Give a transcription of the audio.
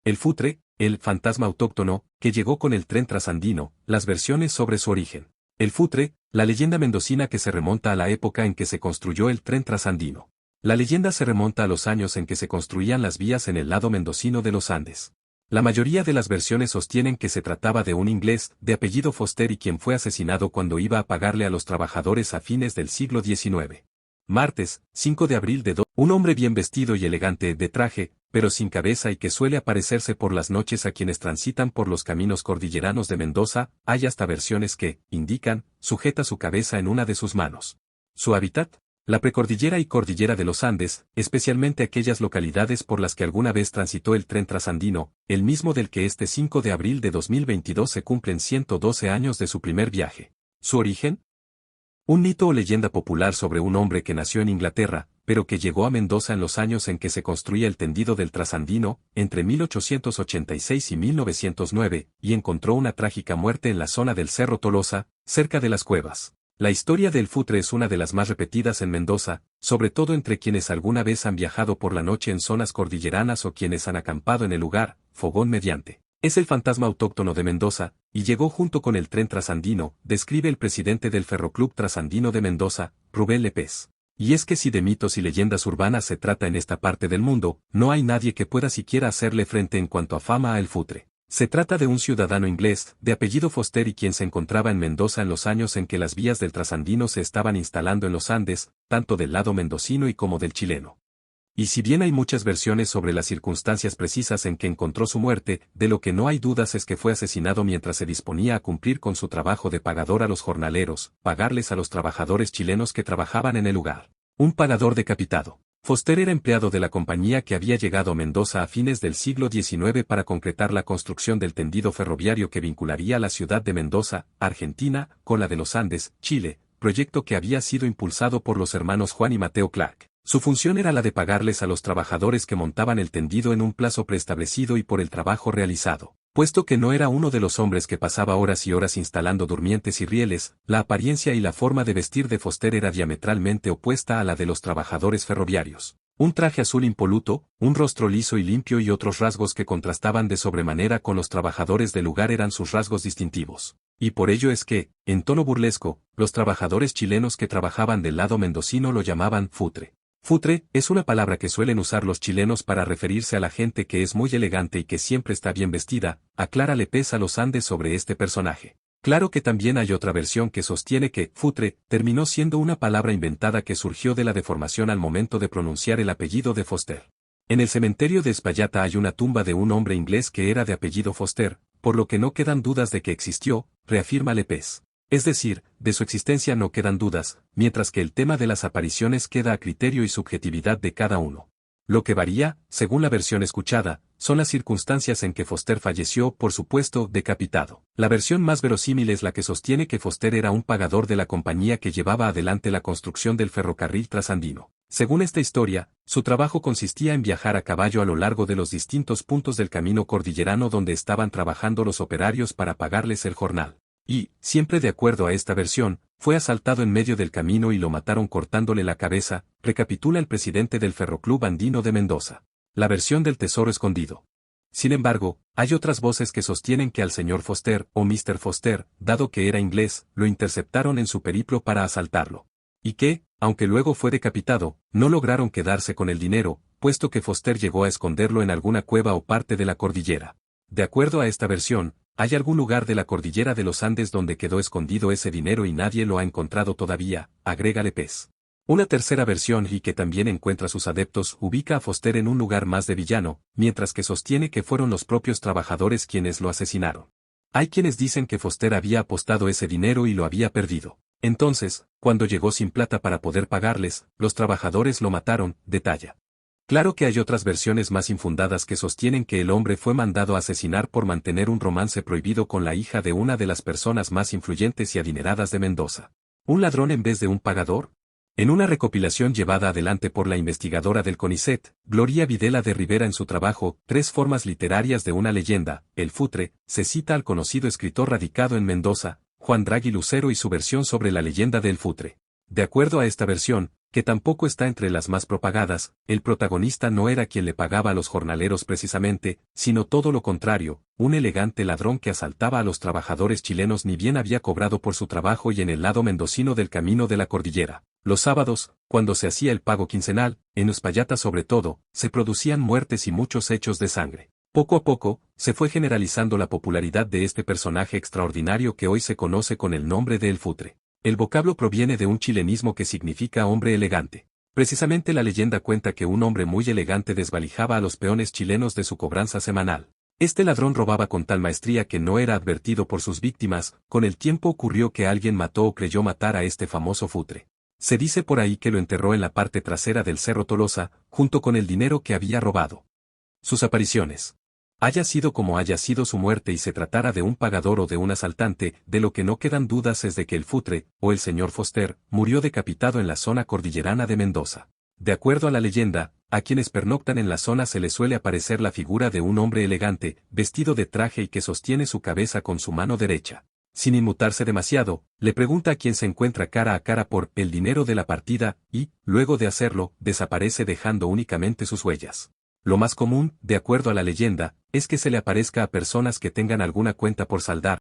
El futre, el fantasma autóctono, que llegó con el tren trasandino, las versiones sobre su origen. El futre, la leyenda mendocina que se remonta a la época en que se construyó el tren trasandino. La leyenda se remonta a los años en que se construían las vías en el lado mendocino de los Andes. La mayoría de las versiones sostienen que se trataba de un inglés, de apellido Foster y quien fue asesinado cuando iba a pagarle a los trabajadores a fines del siglo XIX. Martes, 5 de abril de un hombre bien vestido y elegante de traje, pero sin cabeza y que suele aparecerse por las noches a quienes transitan por los caminos cordilleranos de Mendoza, hay hasta versiones que, indican, sujeta su cabeza en una de sus manos. Su hábitat, la precordillera y cordillera de los Andes, especialmente aquellas localidades por las que alguna vez transitó el tren trasandino, el mismo del que este 5 de abril de 2022 se cumplen 112 años de su primer viaje. ¿Su origen? Un mito o leyenda popular sobre un hombre que nació en Inglaterra, pero que llegó a Mendoza en los años en que se construía el tendido del Trasandino, entre 1886 y 1909, y encontró una trágica muerte en la zona del Cerro Tolosa, cerca de las cuevas. La historia del futre es una de las más repetidas en Mendoza, sobre todo entre quienes alguna vez han viajado por la noche en zonas cordilleranas o quienes han acampado en el lugar, fogón mediante. Es el fantasma autóctono de Mendoza, y llegó junto con el tren trasandino, describe el presidente del Ferroclub Trasandino de Mendoza, Rubén Lepez. Y es que si de mitos y leyendas urbanas se trata en esta parte del mundo, no hay nadie que pueda siquiera hacerle frente en cuanto a fama a el futre. Se trata de un ciudadano inglés, de apellido Foster y quien se encontraba en Mendoza en los años en que las vías del Trasandino se estaban instalando en los Andes, tanto del lado mendocino y como del chileno. Y si bien hay muchas versiones sobre las circunstancias precisas en que encontró su muerte, de lo que no hay dudas es que fue asesinado mientras se disponía a cumplir con su trabajo de pagador a los jornaleros, pagarles a los trabajadores chilenos que trabajaban en el lugar. Un pagador decapitado. Foster era empleado de la compañía que había llegado a Mendoza a fines del siglo XIX para concretar la construcción del tendido ferroviario que vincularía la ciudad de Mendoza, Argentina, con la de los Andes, Chile, proyecto que había sido impulsado por los hermanos Juan y Mateo Clark. Su función era la de pagarles a los trabajadores que montaban el tendido en un plazo preestablecido y por el trabajo realizado. Puesto que no era uno de los hombres que pasaba horas y horas instalando durmientes y rieles, la apariencia y la forma de vestir de Foster era diametralmente opuesta a la de los trabajadores ferroviarios. Un traje azul impoluto, un rostro liso y limpio y otros rasgos que contrastaban de sobremanera con los trabajadores del lugar eran sus rasgos distintivos. Y por ello es que, en tono burlesco, los trabajadores chilenos que trabajaban del lado mendocino lo llamaban futre. Futre es una palabra que suelen usar los chilenos para referirse a la gente que es muy elegante y que siempre está bien vestida, aclara Lepez a los Andes sobre este personaje. Claro que también hay otra versión que sostiene que futre terminó siendo una palabra inventada que surgió de la deformación al momento de pronunciar el apellido de Foster. En el cementerio de Espaillata hay una tumba de un hombre inglés que era de apellido Foster, por lo que no quedan dudas de que existió, reafirma Lepez. Es decir, de su existencia no quedan dudas, mientras que el tema de las apariciones queda a criterio y subjetividad de cada uno. Lo que varía, según la versión escuchada, son las circunstancias en que Foster falleció, por supuesto, decapitado. La versión más verosímil es la que sostiene que Foster era un pagador de la compañía que llevaba adelante la construcción del ferrocarril trasandino. Según esta historia, su trabajo consistía en viajar a caballo a lo largo de los distintos puntos del camino cordillerano donde estaban trabajando los operarios para pagarles el jornal. Y, siempre de acuerdo a esta versión, fue asaltado en medio del camino y lo mataron cortándole la cabeza, recapitula el presidente del Ferroclub Andino de Mendoza. La versión del tesoro escondido. Sin embargo, hay otras voces que sostienen que al señor Foster, o Mr. Foster, dado que era inglés, lo interceptaron en su periplo para asaltarlo. Y que, aunque luego fue decapitado, no lograron quedarse con el dinero, puesto que Foster llegó a esconderlo en alguna cueva o parte de la cordillera. De acuerdo a esta versión, hay algún lugar de la cordillera de los Andes donde quedó escondido ese dinero y nadie lo ha encontrado todavía, agrega Lepez. Una tercera versión y que también encuentra sus adeptos ubica a Foster en un lugar más de villano, mientras que sostiene que fueron los propios trabajadores quienes lo asesinaron. Hay quienes dicen que Foster había apostado ese dinero y lo había perdido. Entonces, cuando llegó sin plata para poder pagarles, los trabajadores lo mataron, detalla. Claro que hay otras versiones más infundadas que sostienen que el hombre fue mandado a asesinar por mantener un romance prohibido con la hija de una de las personas más influyentes y adineradas de Mendoza. ¿Un ladrón en vez de un pagador? En una recopilación llevada adelante por la investigadora del CONICET, Gloria Videla de Rivera en su trabajo, Tres formas literarias de una leyenda, el futre, se cita al conocido escritor radicado en Mendoza, Juan Draghi Lucero y su versión sobre la leyenda del futre. De acuerdo a esta versión, que tampoco está entre las más propagadas, el protagonista no era quien le pagaba a los jornaleros precisamente, sino todo lo contrario, un elegante ladrón que asaltaba a los trabajadores chilenos ni bien había cobrado por su trabajo y en el lado mendocino del camino de la cordillera. Los sábados, cuando se hacía el pago quincenal, en Uspallata sobre todo, se producían muertes y muchos hechos de sangre. Poco a poco, se fue generalizando la popularidad de este personaje extraordinario que hoy se conoce con el nombre de El Futre. El vocablo proviene de un chilenismo que significa hombre elegante. Precisamente la leyenda cuenta que un hombre muy elegante desvalijaba a los peones chilenos de su cobranza semanal. Este ladrón robaba con tal maestría que no era advertido por sus víctimas, con el tiempo ocurrió que alguien mató o creyó matar a este famoso Futre. Se dice por ahí que lo enterró en la parte trasera del Cerro Tolosa, junto con el dinero que había robado. Sus apariciones. Haya sido como haya sido su muerte y se tratara de un pagador o de un asaltante, de lo que no quedan dudas es de que el Futre, o el señor Foster, murió decapitado en la zona cordillerana de Mendoza. De acuerdo a la leyenda, a quienes pernoctan en la zona se les suele aparecer la figura de un hombre elegante, vestido de traje y que sostiene su cabeza con su mano derecha. Sin inmutarse demasiado, le pregunta a quien se encuentra cara a cara por el dinero de la partida y, luego de hacerlo, desaparece dejando únicamente sus huellas. Lo más común, de acuerdo a la leyenda, es que se le aparezca a personas que tengan alguna cuenta por saldar,